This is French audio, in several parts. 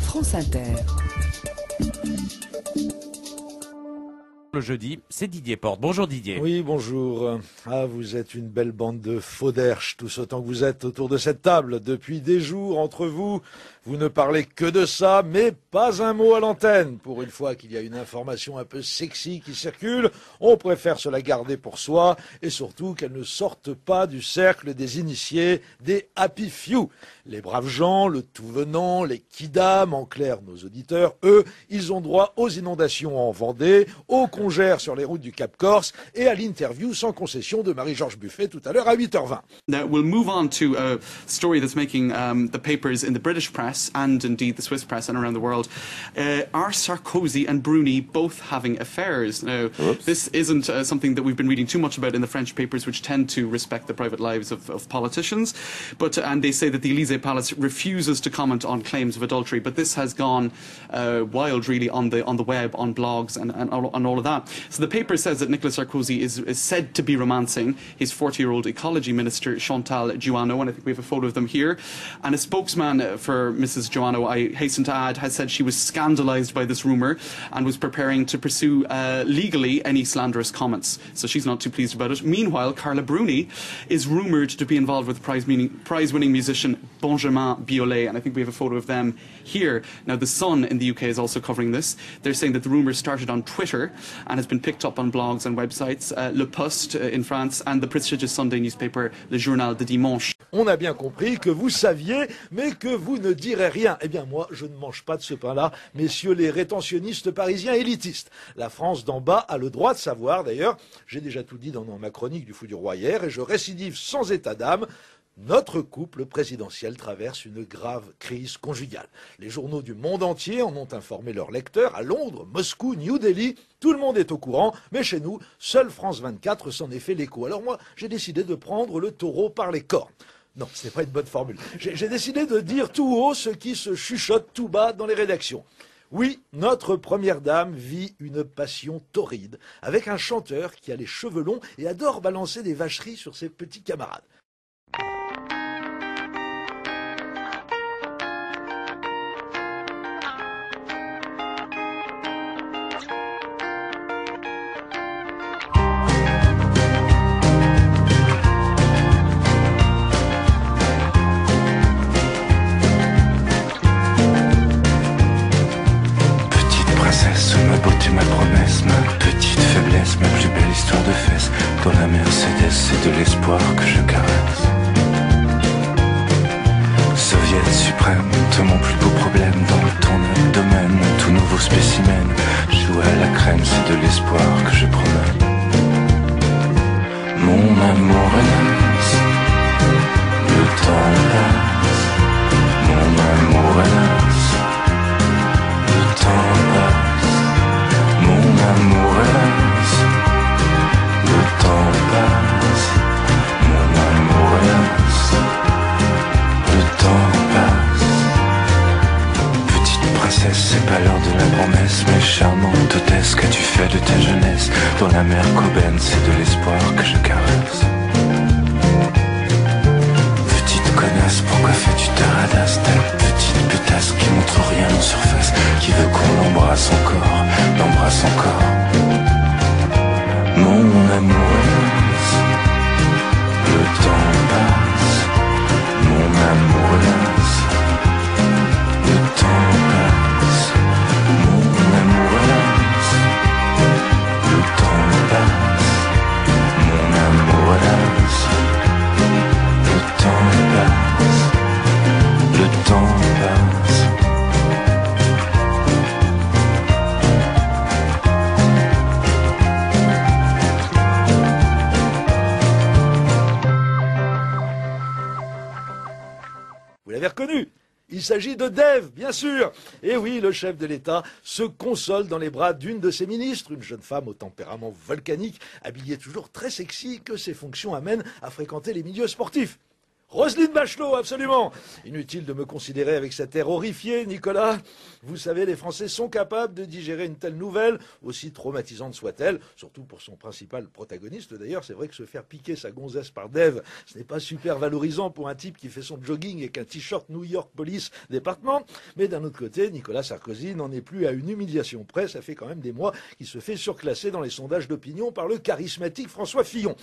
France Inter. Le jeudi, c'est Didier Porte. Bonjour Didier. Oui, bonjour. Ah, vous êtes une belle bande de fauderches, tous autant que vous êtes autour de cette table. Depuis des jours, entre vous, vous ne parlez que de ça, mais pas un mot à l'antenne. Pour une fois qu'il y a une information un peu sexy qui circule, on préfère se la garder pour soi, et surtout qu'elle ne sorte pas du cercle des initiés, des happy few. Les braves gens, le tout venant, les kidam, en clair nos auditeurs, eux, ils ont droit aux inondations en Vendée, aux congères sur les routes du Cap Corse et à l'interview sans concession de Marie-Georges Buffet tout à l'heure à 8h20. Now we'll move on to a story that's making the papers in the British press and indeed the Swiss press and around the world. Are Sarkozy and Bruni both having affairs? Now, this isn't something that we've been reading too much about in the French papers, which tend to respect the private lives of politicians. And they say that the Elysee Palace refuses to comment on claims of adultery. But this has gone wild, really, on the web, on blogs, and all of that. So the paper says that Nicolas Sarkozy is said to be romancing his 40-year-old ecology minister, Chantal Jouanneau, and I think we have a photo of them here. And a spokesman for Mrs. Jouanneau, I hasten to add, has said she was scandalised by this rumour and was preparing to pursue legally any slanderous comments. So she's not too pleased about it. Meanwhile, Carla Bruni is rumoured to be involved with prize-winning musician Benjamin Biolay, and I think we have a photo of them here. Now, The Sun in the UK is also covering this. They're saying that the rumour started on Twitter and has been picked up on blogs and websites, Le Poste in France and the prestigious Sunday newspaper Le Journal de Dimanche. On a bien compris que vous saviez, mais que vous ne direz rien. Eh bien, moi, je ne mange pas de ce pain-là, messieurs les rétentionnistes parisiens élitistes. La France d'en bas a le droit de savoir, d'ailleurs. J'ai déjà tout dit dans ma chronique du Fou du Roi hier, et je récidive sans état d'âme. Notre couple présidentiel traverse une grave crise conjugale. Les journaux du monde entier en ont informé leurs lecteurs. À Londres, Moscou, New Delhi, tout le monde est au courant. Mais chez nous, seule France 24 s'en est fait l'écho. Alors moi, j'ai décidé de prendre le taureau par les cornes. Non, ce n'est pas une bonne formule. J'ai décidé de dire tout haut ce qui se chuchote tout bas dans les rédactions. Oui, notre première dame vit une passion torride avec un chanteur qui a les cheveux longs et adore balancer des vacheries sur ses petits camarades. Ma beauté, ma promesse, ma petite faiblesse, ma plus belle histoire de fesses. Dans la Mercedes, c'est de l'espoir que je caresse. Soviet suprême, de mon plus beau problème. Dans ton abdomen, mon tout nouveau spécimen. Jouer à la crème, c'est de l'espoir que je promène. Mon amour hélas, le temps passe. Mon amour hélas, le temps passe. Amour hélas, le temps passe. Mon amour hélas, le temps passe. Petite princesse, c'est pas l'heure de la promesse, mais charmante hôtesse, qu'as-tu fait de ta jeunesse? Dans la mer Coben, c'est de l'espoir que je caresse. Petite connasse, pourquoi fais-tu ta radasse? Ta petite putasse qui montre rien en surface, qui veut qu'on l'embrasse encore, l'embrasse encore. Mon amour hélas, le temps passe. Mon amour hélas, le temps passe. Mon amour hélas, le temps passe. Mon amour hélas, le temps passe. Le temps passe. Vous l'avez reconnu, il s'agit de Dave, bien sûr. Et oui, le chef de l'État se console dans les bras d'une de ses ministres, une jeune femme au tempérament volcanique, habillée toujours très sexy, que ses fonctions amènent à fréquenter les milieux sportifs. Roselyne Bachelot, absolument. Inutile de me considérer avec cet air horrifié, Nicolas. Vous savez, les Français sont capables de digérer une telle nouvelle, aussi traumatisante soit-elle, surtout pour son principal protagoniste. D'ailleurs, c'est vrai que se faire piquer sa gonzesse par Dave, ce n'est pas super valorisant pour un type qui fait son jogging avec un t-shirt New York Police Département. Mais d'un autre côté, Nicolas Sarkozy n'en est plus à une humiliation près. Ça fait quand même des mois qu'il se fait surclasser dans les sondages d'opinion par le charismatique François Fillon.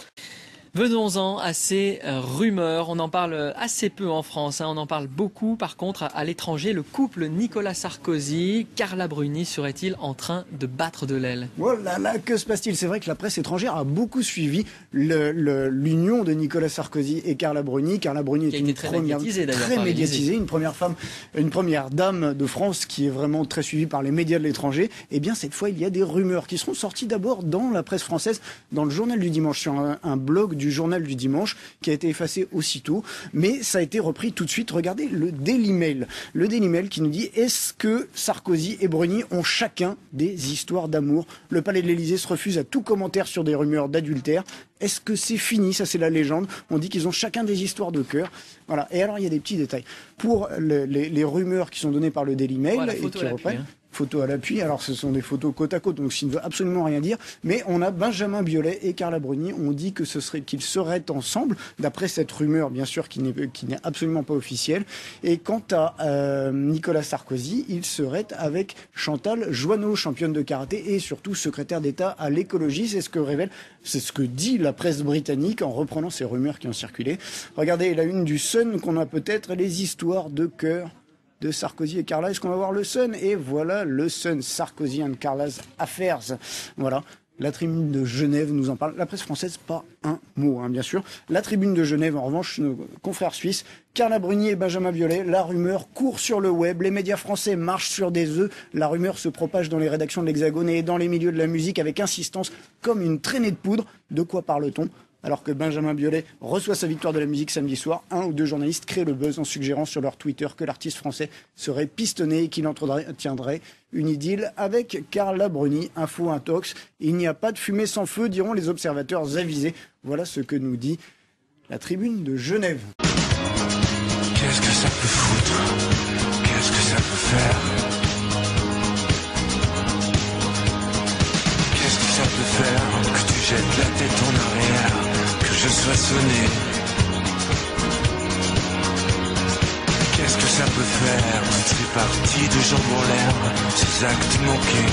Venons-en à ces rumeurs. On en parle assez peu en France. On en parle beaucoup. Par contre, à l'étranger, le couple Nicolas Sarkozy, Carla Bruni serait-il en train de battre de l'aile? Oh là là, que se passe-t-il? C'est vrai que la presse étrangère a beaucoup suivi l'union de Nicolas Sarkozy et Carla Bruni. Carla Bruni est une première, très médiatisée, une première femme, une première dame de France qui est vraiment très suivie par les médias de l'étranger. Et bien cette fois, il y a des rumeurs qui seront sorties d'abord dans la presse française, dans le Journal du Dimanche, sur un blog du Journal du Dimanche qui a été effacé aussitôt, mais ça a été repris tout de suite. Regardez le Daily Mail. Le Daily Mail qui nous dit: est-ce que Sarkozy et Bruni ont chacun des histoires d'amour? Le palais de l'Élysée se refuse à tout commentaire sur des rumeurs d'adultère. Est-ce que c'est fini? Ça, c'est la légende. On dit qu'ils ont chacun des histoires de cœur. Voilà. Et alors, il y a des petits détails. Pour les rumeurs qui sont données par le Daily Mail, voilà, et qui reprennent. Photos à l'appui, alors ce sont des photos côte à côte, donc ça ne veut absolument rien dire, mais on a Benjamin Biolay et Carla Bruni, on dit que qu'ils seraient ensemble, d'après cette rumeur bien sûr qui n'est absolument pas officielle, et quant à Nicolas Sarkozy, il serait avec Chantal Joanneau, championne de karaté et surtout secrétaire d'État à l'écologie, c'est ce que dit la presse britannique en reprenant ces rumeurs qui ont circulé. Regardez la une du Sun qu'on a peut-être, les histoires de cœur de Sarkozy et Carla. Est-ce qu'on va voir le Sun? Et voilà le Sun, Sarkozy and Carla's Affairs. Voilà. La Tribune de Genève nous en parle. La presse française, pas un mot, bien sûr. La Tribune de Genève, en revanche, nos confrères suisses, Carla Bruni et Benjamin Biolay, la rumeur court sur le web. Les médias français marchent sur des œufs. La rumeur se propage dans les rédactions de l'Hexagone et dans les milieux de la musique avec insistance, comme une traînée de poudre. De quoi parle-t-on? Alors que Benjamin Biolay reçoit sa victoire de la musique samedi soir, un ou deux journalistes créent le buzz en suggérant sur leur Twitter que l'artiste français serait pistonné et qu'il entretiendrait une idylle avec Carla Bruni. Info intox, il n'y a pas de fumée sans feu, diront les observateurs avisés. Voilà ce que nous dit la Tribune de Genève. Qu'est-ce que ça peut foutre? Qu'est-ce que ça peut faire? Qu'est-ce que ça peut faire que tu jettes la tête en arrière? Je sois sonné. Qu'est-ce que ça peut faire? C'est parti de jambes en l'air, ces actes manqués.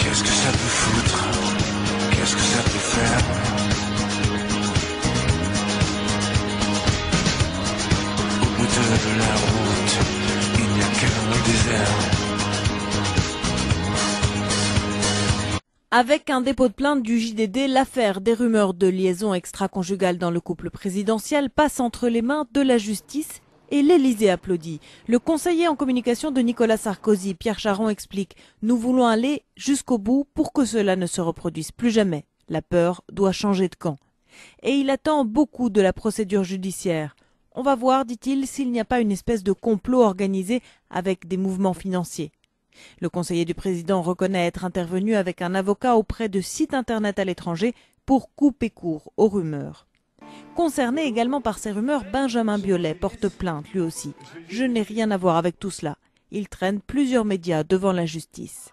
Qu'est-ce que ça peut foutre? Qu'est-ce que ça peut faire? Au bout de la route, il n'y a qu'un désert. Avec un dépôt de plainte du JDD, l'affaire des rumeurs de liaison extra-conjugale dans le couple présidentiel passe entre les mains de la justice et l'Élysée applaudit. Le conseiller en communication de Nicolas Sarkozy, Pierre Charon, explique « Nous voulons aller jusqu'au bout pour que cela ne se reproduise plus jamais. La peur doit changer de camp. » Et il attend beaucoup de la procédure judiciaire. On va voir, dit-il, s'il n'y a pas une espèce de complot organisé avec des mouvements financiers. Le conseiller du président reconnaît être intervenu avec un avocat auprès de sites internet à l'étranger pour couper court aux rumeurs. Concerné également par ces rumeurs, Benjamin Biolay porte plainte lui aussi. « Je n'ai rien à voir avec tout cela ». Il traîne plusieurs médias devant la justice.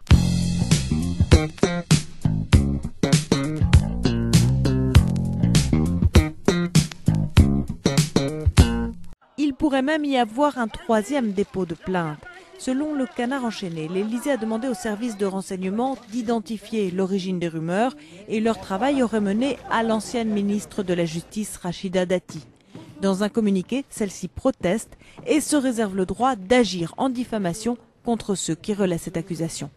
Il pourrait même y avoir un troisième dépôt de plainte. Selon le Canard enchaîné, l'Élysée a demandé aux services de renseignement d'identifier l'origine des rumeurs et leur travail aurait mené à l'ancienne ministre de la Justice Rachida Dati. Dans un communiqué, celle-ci proteste et se réserve le droit d'agir en diffamation contre ceux qui relaient cette accusation.